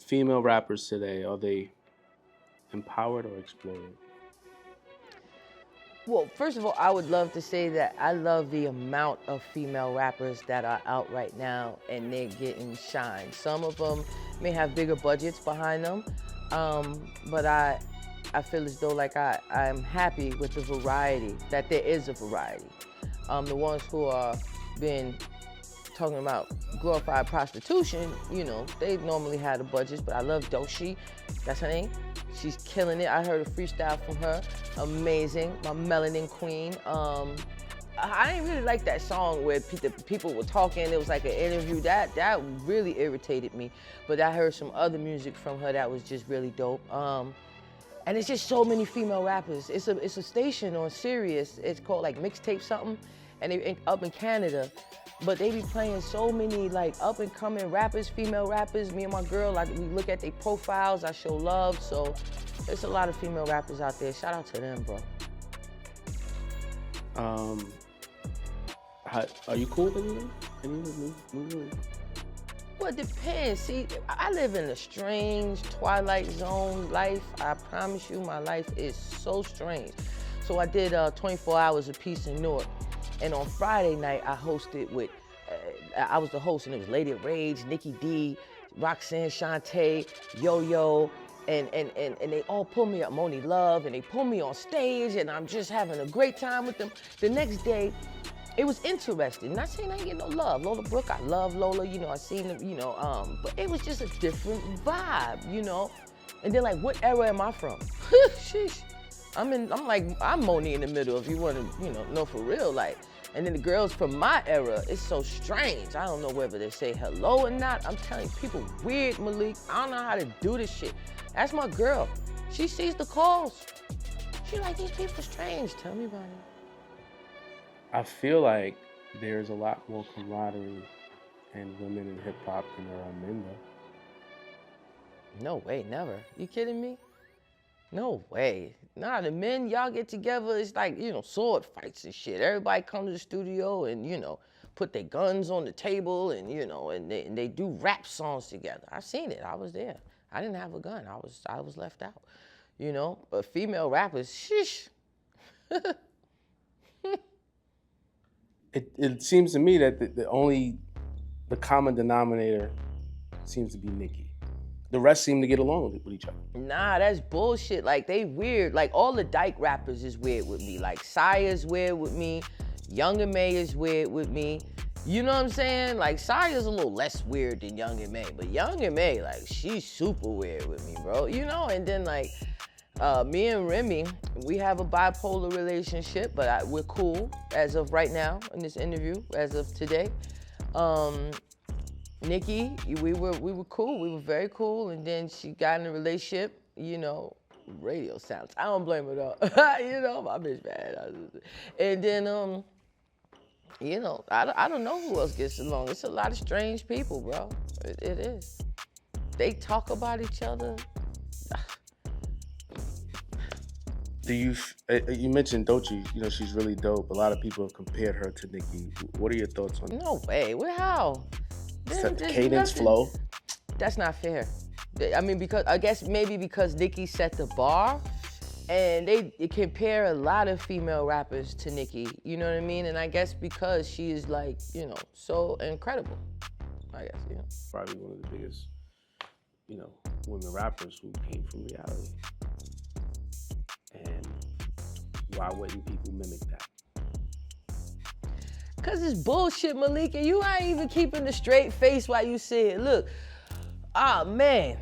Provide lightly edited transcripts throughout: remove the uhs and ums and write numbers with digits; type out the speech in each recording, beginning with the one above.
female rappers today, are they empowered or exploited? Well, first of all, I would love to say that I love the amount of female rappers that are out right now and they're getting shine. Some of them may have bigger budgets behind them, but I feel as though like I'm happy with the variety, that there is a variety. The ones who are being talking about glorified prostitution, you know, they normally had the budgets, but I love Doechii, that's her name. She's killing it. I heard a freestyle from her, amazing, my melanin queen. I didn't really like that song where people were talking, it was like an interview, that really irritated me. But I heard some other music from her that was just really dope. And it's just so many female rappers. It's a station on Sirius, it's called like Mixtape something, and they up in Canada. But they be playing so many like up and coming rappers, female rappers. Me and my girl, like we look at their profiles, I show love. So there's a lot of female rappers out there. Shout out to them, bro. Are you cool with anyone? Anyone? Well, it depends. See, I live in a strange Twilight Zone life. I promise you, my life is so strange. So I did 24 Hours of Peace in Newark. And on Friday night, I hosted with, I was the host, and it was Lady of Rage, Nicki D, Roxanne Shante, Yo-Yo, and they all pulled me up, Moni Love, and they pulled me on stage, and I'm just having a great time with them. The next day, it was interesting. Not saying I ain't get no love. Lola Brooke, I love Lola, you know, I seen them, you know, but it was just a different vibe, you know? And then like, what era am I from? Sheesh. I'm Moni in the middle, if you want to, you know for real, like. And then the girls from my era, it's so strange. I don't know whether they say hello or not. I'm telling you, people weird, Malik. I don't know how to do this shit. That's my girl. She sees the calls. She like, these people strange. Tell me about it. I feel like there's a lot more camaraderie in women in hip hop than there are men, though. No way, never. You kidding me? No way. Nah, the men, y'all get together, it's like, you know, sword fights and shit. Everybody come to the studio and, you know, put their guns on the table and, you know, and they do rap songs together. I seen it, I was there. I didn't have a gun, I was left out, you know? But female rappers, shish. It seems to me that the common denominator seems to be Nicki. The rest seem to get along with each other. Nah, that's bullshit. Like, they weird. Like, all the dyke rappers is weird with me. Like, Sia's weird with me. Young M.A is weird with me. You know what I'm saying? Like, Sia's a little less weird than Young M.A, but Young M.A, like, she's super weird with me, bro. You know? And then, like, me and Remy, we have a bipolar relationship, but we're cool as of right now in this interview, as of today. Nicki, we were cool. We were very cool, and then she got in a relationship. You know, radio sounds. I don't blame her though. You know, my bitch bad. And then, you know, I don't know who else gets along. It's a lot of strange people, bro. It is. They talk about each other. Do you mentioned Doechii? You know, she's really dope. A lot of people have compared her to Nicki. What are your thoughts on that? No way. Well, how? Cadence, flow. That's not fair. I mean, because I guess maybe because Nicki set the bar, and they compare a lot of female rappers to Nicki. You know what I mean? And I guess because she is like, you know, so incredible. I guess, you know. Probably one of the biggest, you know, women rappers who came from reality. And why wouldn't people mimic that? Cause it's bullshit, Malika. You ain't even keeping the straight face while you say it. Look, man,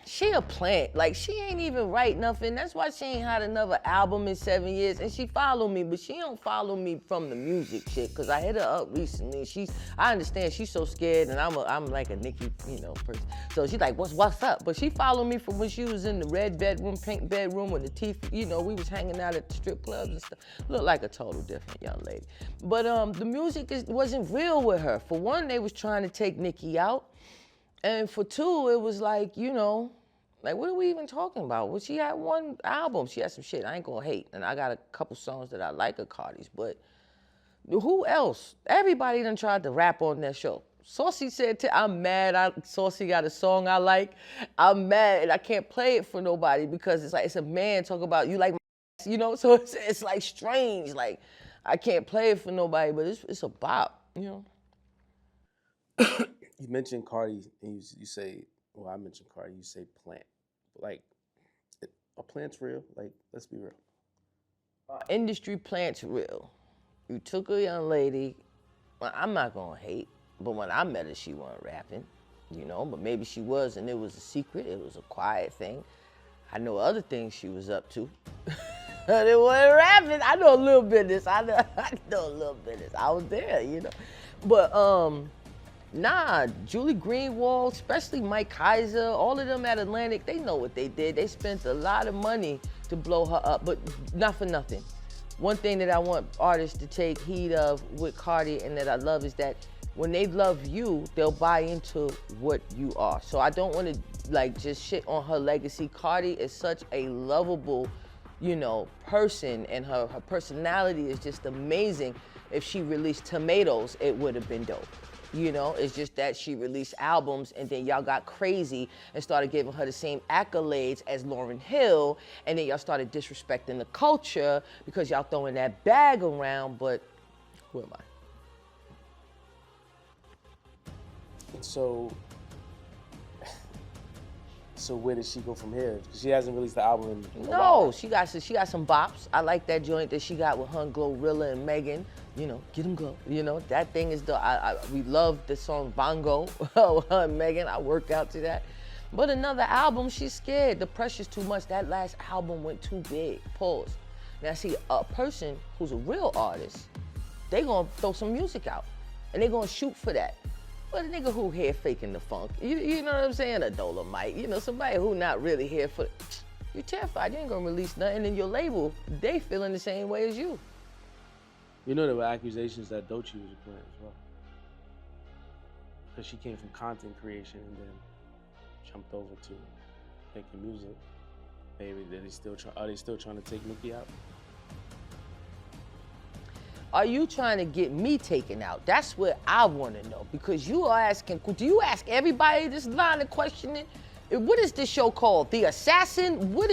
she a plant. Like, she ain't even write nothing. That's why she ain't had another album in 7 years. And she follow me, but she don't follow me from the music shit. Cause I hit her up recently. I understand she's so scared, and I'm like a Nicki, you know, person. So she's like, what's up? But she followed me from when she was in the red bedroom, pink bedroom with the teeth. You know, we was hanging out at the strip clubs and stuff. Looked like a total different young lady. But the music wasn't real with her. For one, they was trying to take Nicki out. And for two, it was like, you know, like, what are we even talking about? Well, she had one album. She had some shit I ain't gonna hate. And I got a couple songs that I like of Cardi's, but who else? Everybody done tried to rap on that show. Saucy said, I'm mad. Saucy got a song I like. I'm mad and I can't play it for nobody because it's like, it's a man talking about you like my ass, you know? So it's like strange. Like, I can't play it for nobody, but it's a bop, you know? You mentioned Cardi, and you say, well, I mentioned Cardi, you say plant. Like, a plant's real? Like, let's be real. Industry plant's real. You took a young lady, well, I'm not gonna hate, but when I met her, she wasn't rapping, you know, but maybe she was, and it was a secret, it was a quiet thing. I know other things she was up to. But it wasn't rapping. I know a little business. I know a little business. I was there, you know. But nah, Julie Greenwald, especially Mike Kaiser, all of them at Atlantic, they know what they did. They spent a lot of money to blow her up, but not for nothing. One thing that I want artists to take heed of with Cardi and that I love is that when they love you, they'll buy into what you are. So I don't want to like just shit on her legacy. Cardi is such a lovable, you know, person, and her personality is just amazing. If she released Tomatoes, it would have been dope. You know, it's just that she released albums and then y'all got crazy and started giving her the same accolades as Lauryn Hill, and then y'all started disrespecting the culture because y'all throwing that bag around, but who am I? So where does she go from here? She hasn't released the album in a while. No, she got some bops. I like that joint that she got with her and Glorilla and Megan. You know, get them glow. You know, that thing is we love the song Bongo with her and Megan. I work out to that. But another album, she's scared. The pressure's too much. That last album went too big. Pause. Now see, a person who's a real artist, they gonna throw some music out and they gonna shoot for that. But a nigga who here faking the funk, you know what I'm saying? A Dolomite, you know, somebody who not really here for, you're terrified. You ain't gonna release nothing, and your label, they feeling the same way as you. You know there were accusations that Doechii was a plant as well. Because she came from content creation and then jumped over to making music. Maybe are they still trying to take Nicki out? Are you trying to get me taken out? That's what I want to know, because you are asking, do you ask everybody this line of questioning? What is this show called? The Assassin? What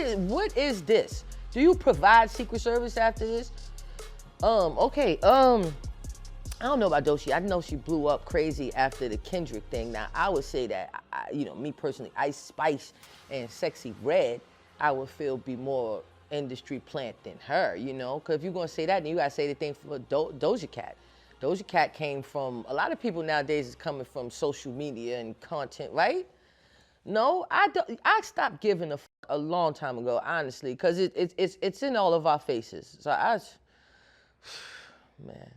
is this? Do you provide Secret Service after this? Okay, I don't know about Doechii. I know she blew up crazy after the Kendrick thing. Now, I would say that, you know, me personally, Ice Spice and Sexxy Red, I would feel be more industry plant than her, you know? Because if you're gonna say that, then you gotta say the thing for Doja Cat. Doja Cat came from, a lot of people nowadays is coming from social media and content, right? No, I stopped giving a fuck a long time ago, honestly, because it's in all of our faces. So man.